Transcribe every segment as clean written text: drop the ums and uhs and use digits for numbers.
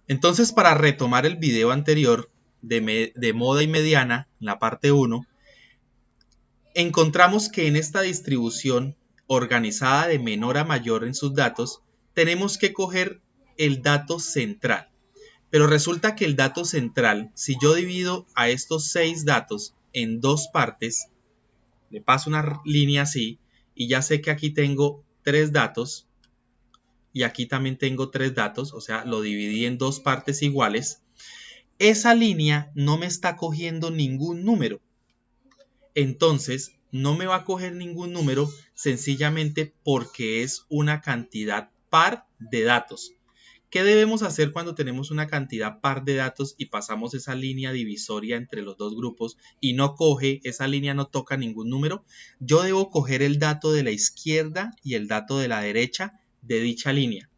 Entonces, para retomar el video anterior de moda y mediana, la parte 1, encontramos que en esta distribución organizada de menor a mayor en sus datos, tenemos que coger el dato central. Pero resulta que el dato central, si yo divido a estos 6 datos en dos partes, le paso una línea así, y ya sé que aquí tengo 3 datos, y aquí también tengo 3 datos, o sea, lo dividí en dos partes iguales. Esa línea no me está cogiendo ningún número. Entonces, no me va a coger ningún número sencillamente porque es una cantidad par de datos. ¿Qué debemos hacer cuando tenemos una cantidad par de datos y pasamos esa línea divisoria entre los dos grupos y no coge, esa línea no toca ningún número? Yo debo coger el dato de la izquierda y el dato de la derecha de dicha línea.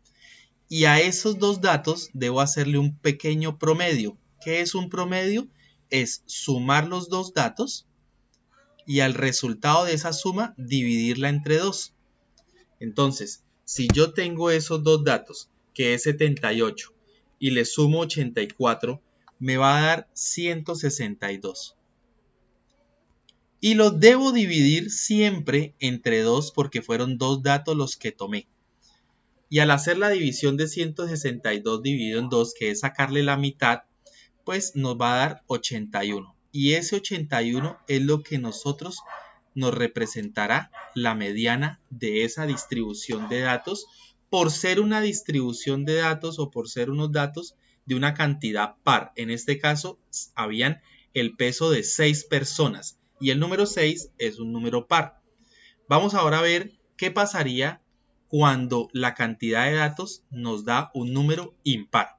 Y a esos dos datos debo hacerle un pequeño promedio. ¿Qué es un promedio? Es sumar los dos datos y al resultado de esa suma dividirla entre 2. Entonces, si yo tengo esos dos datos, que es 78, y le sumo 84, me va a dar 162. Y los debo dividir siempre entre 2 porque fueron dos datos los que tomé. Y al hacer la división de 162 dividido en 2, que es sacarle la mitad, pues nos va a dar 81. Y ese 81 es lo que nosotros nos representará la mediana de esa distribución de datos por ser una distribución de datos o por ser unos datos de una cantidad par. En este caso, habían el peso de 6 personas y el número 6 es un número par. Vamos ahora a ver qué pasaría cuando la cantidad de datos nos da un número impar.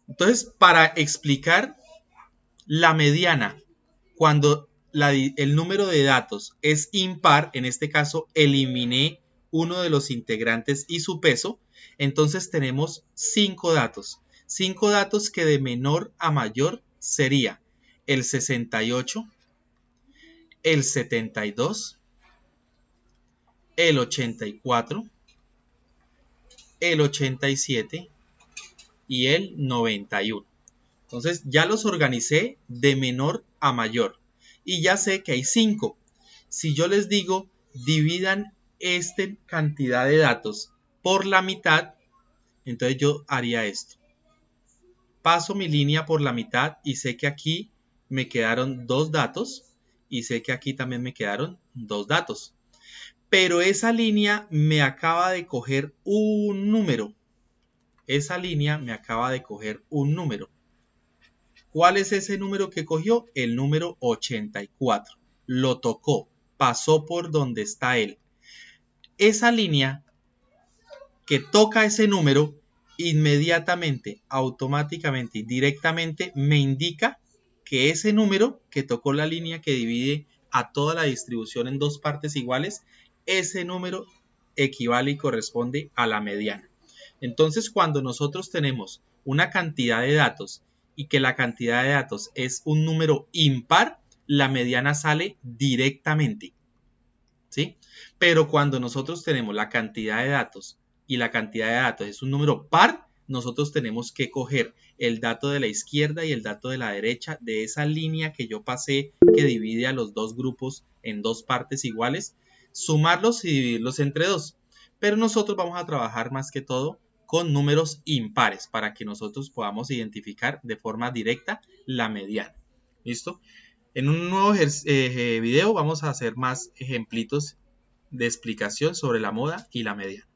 Entonces, para explicar la mediana, cuando el número de datos es impar, en este caso eliminé uno de los integrantes y su peso, entonces tenemos 5 datos. 5 datos que de menor a mayor sería el 68, el 72, el 84, el 87 y el 91. Entonces ya los organicé de menor a mayor y ya sé que hay 5. Si yo les digo dividan esta cantidad de datos por la mitad, entonces yo haría esto. Paso mi línea por la mitad y sé que aquí me quedaron 2 datos y sé que aquí también me quedaron 2 datos. Pero esa línea me acaba de coger un número. Esa línea me acaba de coger un número. ¿Cuál es ese número que cogió? El número 84. Lo tocó, pasó por donde está él. Esa línea que toca ese número, inmediatamente, automáticamente y directamente me indica que ese número que tocó la línea que divide a toda la distribución en dos partes iguales, ese número equivale y corresponde a la mediana. Entonces, cuando nosotros tenemos una cantidad de datos y que la cantidad de datos es un número impar, la mediana sale directamente, ¿sí? Pero cuando nosotros tenemos la cantidad de datos y la cantidad de datos es un número par, nosotros tenemos que coger el dato de la izquierda y el dato de la derecha de esa línea que yo pasé que divide a los dos grupos en dos partes iguales, sumarlos y dividirlos entre 2. Pero nosotros vamos a trabajar más que todo con números impares para que nosotros podamos identificar de forma directa la mediana. ¿Listo? En un nuevo video vamos a hacer más ejemplitos de explicación sobre la moda y la mediana.